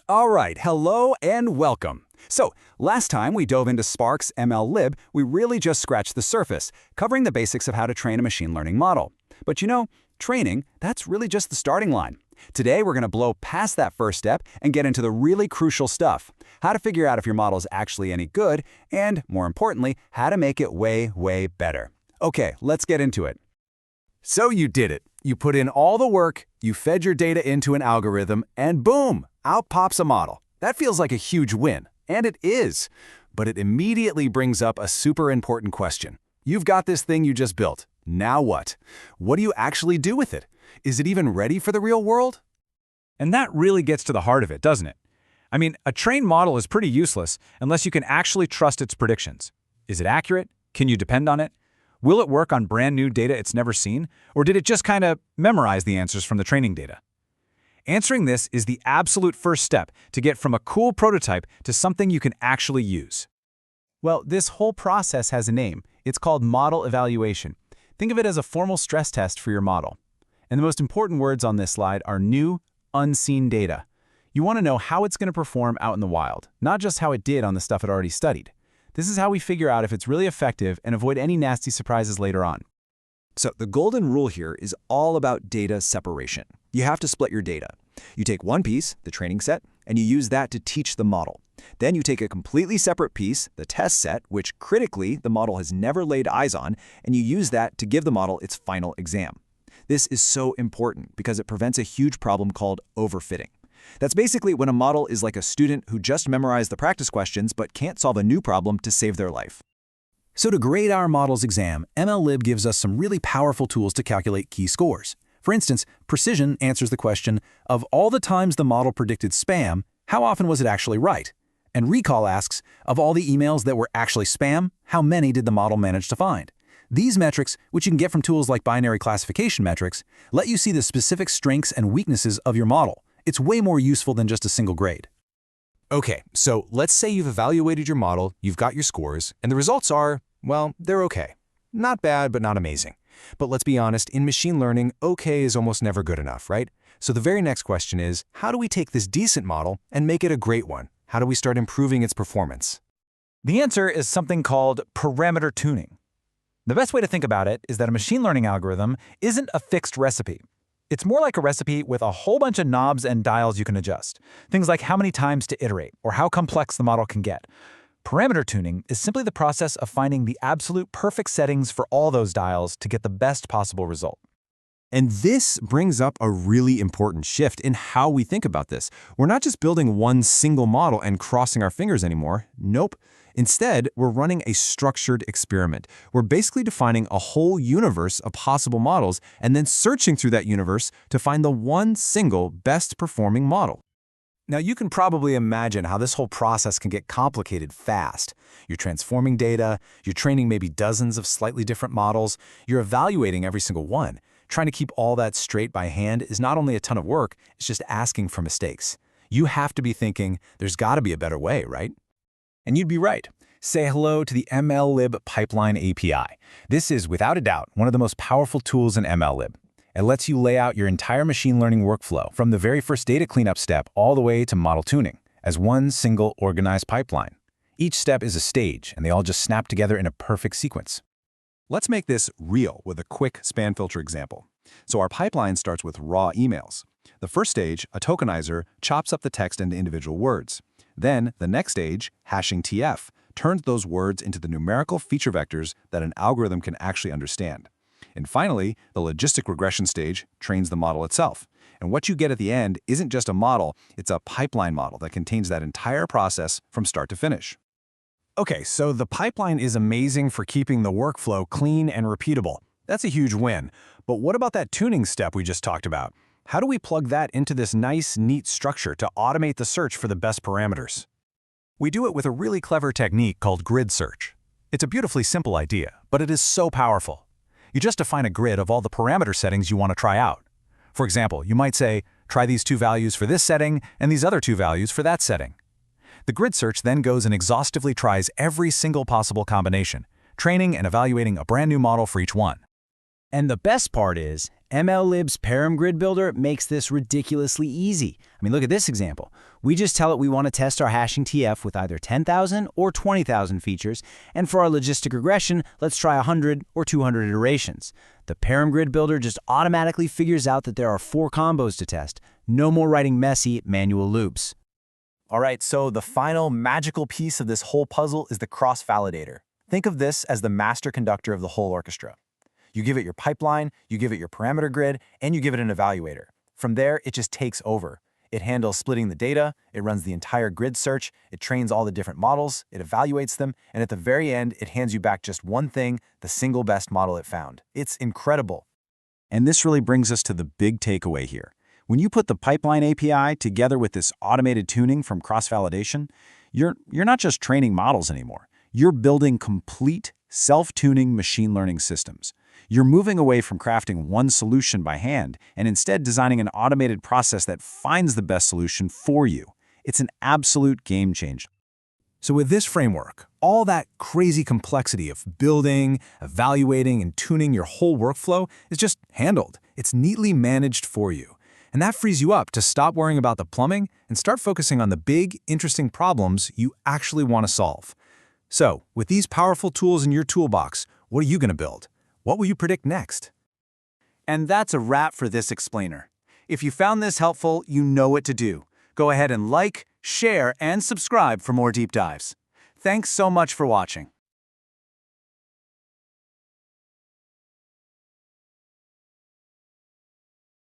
All right, hello and welcome. So, last time we dove into Spark's MLlib, we really just scratched the surface, covering the basics of how to train a machine learning model. But you know, training, that's really just the starting line. Today, we're going to blow past that first step and get into the really crucial stuff. How to figure out if your model is actually any good, and more importantly, how to make it way, way better. Okay, let's get into it. So you did it. You put in all the work, you fed your data into an algorithm, and boom, out pops a model. That feels like a huge win, and it is. But it immediately brings up a super important question. You've got this thing you just built. Now what? What do you actually do with it? Is it even ready for the real world? And that really gets to the heart of it, doesn't it? I mean, a trained model is pretty useless unless you can actually trust its predictions. Is it accurate? Can you depend on it? Will it work on brand new data it's never seen? Or did it just kind of memorize the answers from the training data? Answering this is the absolute first step to get from a cool prototype to something you can actually use. Well, this whole process has a name. It's called model evaluation. Think of it as a formal stress test for your model. And the most important words on this slide are new, unseen data. You want to know how it's going to perform out in the wild, not just how it did on the stuff it already studied. This is how we figure out if it's really effective and avoid any nasty surprises later on. So the golden rule here is all about data separation. You have to split your data. You take one piece, the training set, and you use that to teach the model. Then you take a completely separate piece, the test set, which critically the model has never laid eyes on, and you use that to give the model its final exam. This is so important because it prevents a huge problem called overfitting. That's basically when a model is like a student who just memorized the practice questions but can't solve a new problem to save their life. So to grade our model's exam, MLlib gives us some really powerful tools to calculate key scores. For instance, precision answers the question, of all the times the model predicted spam, how often was it actually right? And recall asks, of all the emails that were actually spam, how many did the model manage to find? These metrics, which you can get from tools like binary classification metrics, let you see the specific strengths and weaknesses of your model. It's way more useful than just a single grade. Okay, so let's say you've evaluated your model, you've got your scores, and the results are, well, they're okay. Not bad, but not amazing. But let's be honest, in machine learning, okay is almost never good enough, right? So the very next question is, how do we take this decent model and make it a great one? How do we start improving its performance? The answer is something called parameter tuning. The best way to think about it is that a machine learning algorithm isn't a fixed recipe. It's more like a recipe with a whole bunch of knobs and dials you can adjust. Things like how many times to iterate or how complex the model can get. Parameter tuning is simply the process of finding the absolute perfect settings for all those dials to get the best possible result. And this brings up a really important shift in how we think about this. We're not just building one single model and crossing our fingers anymore. Nope. Instead, we're running a structured experiment. We're basically defining a whole universe of possible models and then searching through that universe to find the one single best performing model. Now, you can probably imagine how this whole process can get complicated fast. You're transforming data, you're training maybe dozens of slightly different models, you're evaluating every single one. Trying to keep all that straight by hand is not only a ton of work, it's just asking for mistakes. You have to be thinking, there's got to be a better way, right? And you'd be right. Say hello to the MLlib Pipeline API. This is, without a doubt, one of the most powerful tools in MLlib. It lets you lay out your entire machine learning workflow from the very first data cleanup step all the way to model tuning as one single organized pipeline. Each step is a stage, and they all just snap together in a perfect sequence. Let's make this real with a quick span filter example. So our pipeline starts with raw emails. The first stage, a tokenizer, chops up the text into individual words. Then, the next stage, hashing TF, turns those words into the numerical feature vectors that an algorithm can actually understand. And finally, the logistic regression stage trains the model itself. And what you get at the end isn't just a model, it's a pipeline model that contains that entire process from start to finish. Okay, so the pipeline is amazing for keeping the workflow clean and repeatable. That's a huge win. But what about that tuning step we just talked about? How do we plug that into this nice, neat structure to automate the search for the best parameters? We do it with a really clever technique called grid search. It's a beautifully simple idea, but it is so powerful. You just define a grid of all the parameter settings you want to try out. For example, you might say, try these two values for this setting and these other two values for that setting. The grid search then goes and exhaustively tries every single possible combination, training and evaluating a brand new model for each one. And the best part is, MLlib's Param Grid Builder makes this ridiculously easy. I mean, look at this example. We just tell it we want to test our hashing TF with either 10,000 or 20,000 features, and for our logistic regression, let's try 100 or 200 iterations. The param grid builder just automatically figures out that there are 4 combos to test. No more writing messy manual loops. All right, so the final magical piece of this whole puzzle is the cross-validator. Think of this as the master conductor of the whole orchestra. You give it your pipeline, you give it your parameter grid, and you give it an evaluator. From there, it just takes over. It handles splitting the data, it runs the entire grid search, it trains all the different models, it evaluates them, and at the very end, it hands you back just one thing, the single best model it found. It's incredible. And this really brings us to the big takeaway here. When you put the pipeline API together with this automated tuning from cross-validation, you're not just training models anymore. You're building complete self-tuning machine learning systems. You're moving away from crafting one solution by hand and instead designing an automated process that finds the best solution for you. It's an absolute game changer. So with this framework, all that crazy complexity of building, evaluating, and tuning your whole workflow is just handled. It's neatly managed for you. And that frees you up to stop worrying about the plumbing and start focusing on the big, interesting problems you actually want to solve. So, with these powerful tools in your toolbox, what are you going to build? What will you predict next? And that's a wrap for this explainer. If you found this helpful, you know what to do. Go ahead and like, share, and subscribe for more deep dives. Thanks so much for watching.